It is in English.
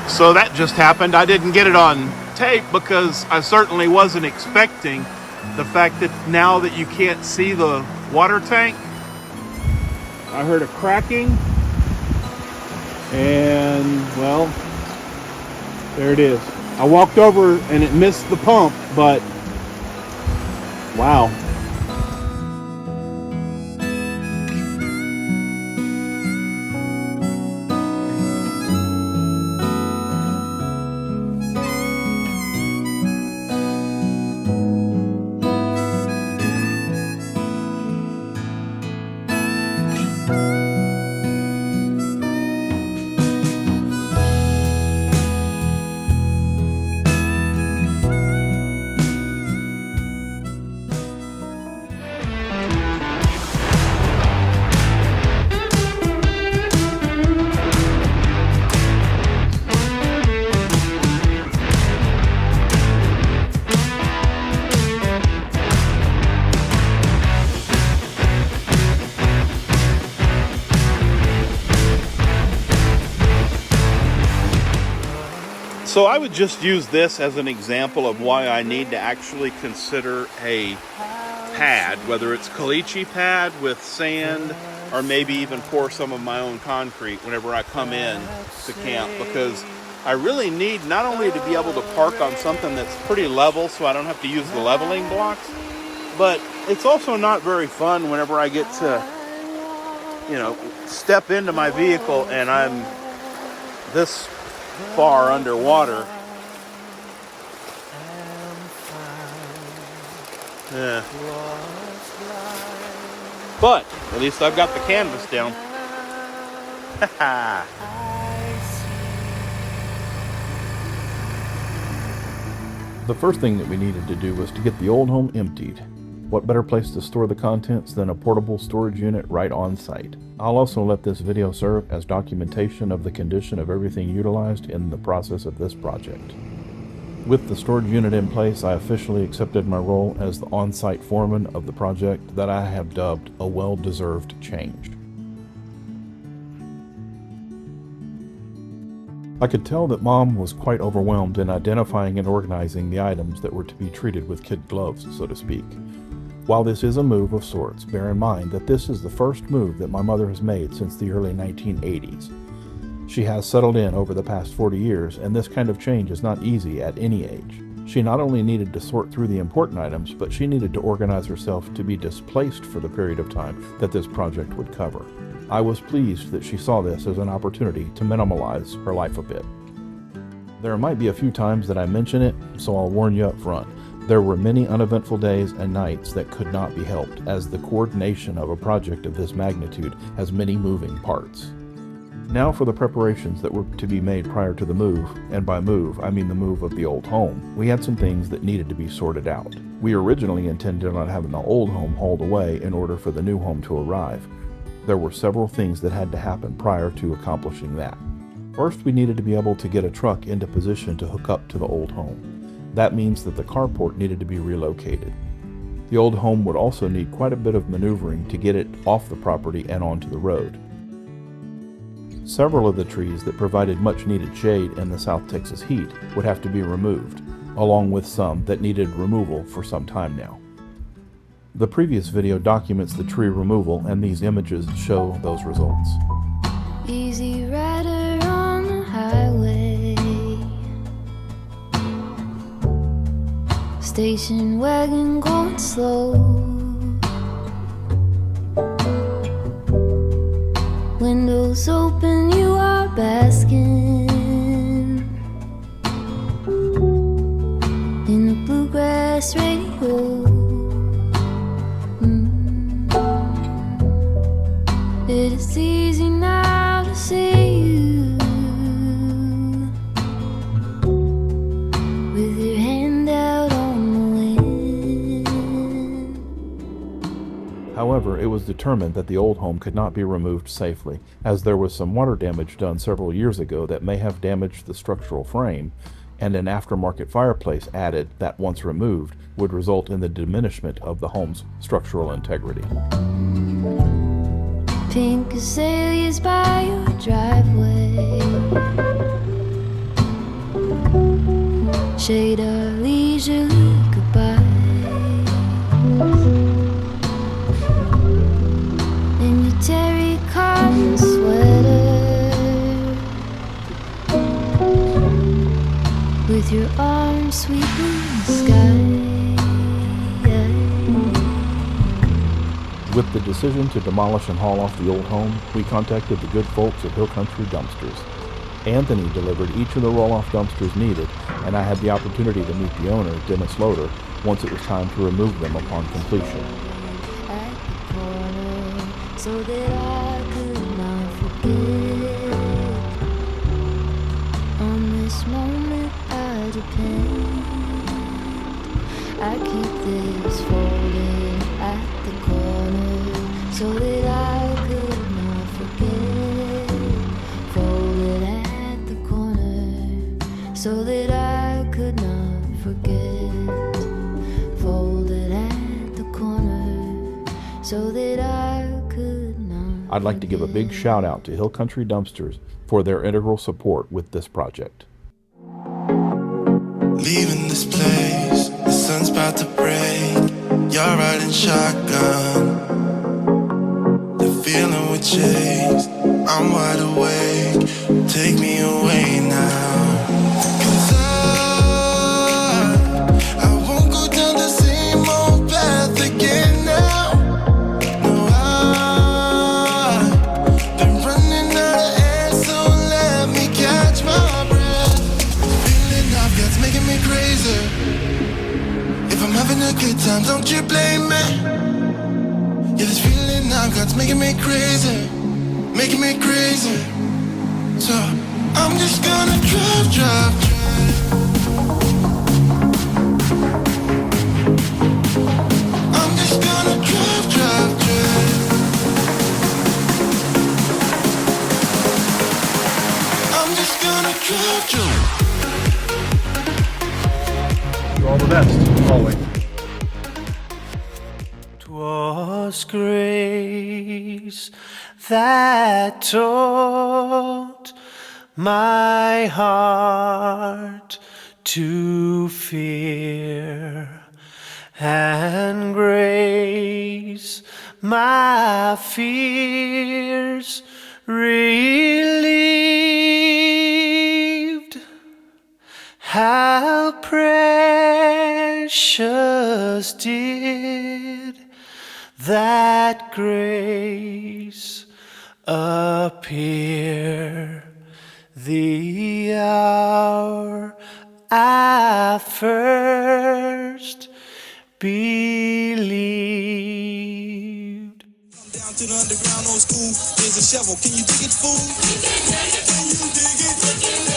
So that just happened. I didn't get it on tape because I certainly wasn't expecting the fact that now that you can't see the water tank. I heard a cracking, and well, there it is. I walked over and it missed the pump, but wow. So I would just use this as an example of why I need to actually consider a pad, whether it's caliche pad with sand or maybe even pour some of my own concrete whenever I come in to camp, because I really need not only to be able to park on something that's pretty level so I don't have to use the leveling blocks, but it's also not very fun whenever I get to, step into my vehicle and I'm this far underwater. Yeah. But at least I've got the canvas down. The first thing that we needed to do was to get the old home emptied. What better place to store the contents than a portable storage unit right on site? I'll also let this video serve as documentation of the condition of everything utilized in the process of this project. With the storage unit in place, I officially accepted my role as the on-site foreman of the project that I have dubbed a well-deserved change. I could tell that Mom was quite overwhelmed in identifying and organizing the items that were to be treated with kid gloves, so to speak. While this is a move of sorts, bear in mind that this is the first move that my mother has made since the early 1980s. She has settled in over the past 40 years, and this kind of change is not easy at any age. She not only needed to sort through the important items, but she needed to organize herself to be displaced for the period of time that this project would cover. I was pleased that she saw this as an opportunity to minimalize her life a bit. There might be a few times that I mention it, so I'll warn you up front. There were many uneventful days and nights that could not be helped, as the coordination of a project of this magnitude has many moving parts. Now for the preparations that were to be made prior to the move, and by move, I mean the move of the old home. We had some things that needed to be sorted out. We originally intended on having the old home hauled away in order for the new home to arrive. There were several things that had to happen prior to accomplishing that. First, we needed to be able to get a truck into position to hook up to the old home. That means that the carport needed to be relocated. The old home would also need quite a bit of maneuvering to get it off the property and onto the road. Several of the trees that provided much needed shade in the South Texas heat would have to be removed, along with some that needed removal for some time now. The previous video documents the tree removal, and these images show those results. Easy rider on the highway, station wagon going slow, windows open, you are basking in the bluegrass radio. It is easy now to see you with your hand out on the wind. However, it was determined that the old home could not be removed safely, as there was some water damage done several years ago that may have damaged the structural frame, and an aftermarket fireplace added that, once removed, would result in the diminishment of the home's structural integrity. Pink azaleas by your driveway, shade our leisurely goodbye. In your terracotta sweater, with your arms sweeping the sky. With the decision to demolish and haul off the old home, we contacted the good folks at Hill Country Dumpsters. Anthony delivered each of the roll-off dumpsters needed, and I had the opportunity to meet the owner, Dennis Loader, once it was time to remove them upon completion. At the corner, so that I could not forget. On this moment I depend. I keep this folded at the corner, so that I could not forget. Folded at the corner, so that I could not forget. Folded at the corner, so that I could not. I'd like to give a big shout out to Hill Country Dumpsters for their integral support with this project. Leaving this place, the sun's about to break. You're riding shotgun. The feeling we chase, I'm wide awake. Take me away now. 'Cause I won't go down the same old path again now. No, I've been running out of air, so let me catch my breath. Feeling I've got's making me crazy. If I'm having a good time, don't you blame me. Yeah, this feeling I've got's making me crazy. Making me crazy. So I'm just gonna drive. I'm just gonna drive. I'm just gonna drive. All the best, always. 'Twas grace that taught my heart to fear, and grace my fears relieved. How precious did that grace appear the hour I first believed. Down to the underground old school, there's a shovel. Can you dig it, fool? Can you dig it?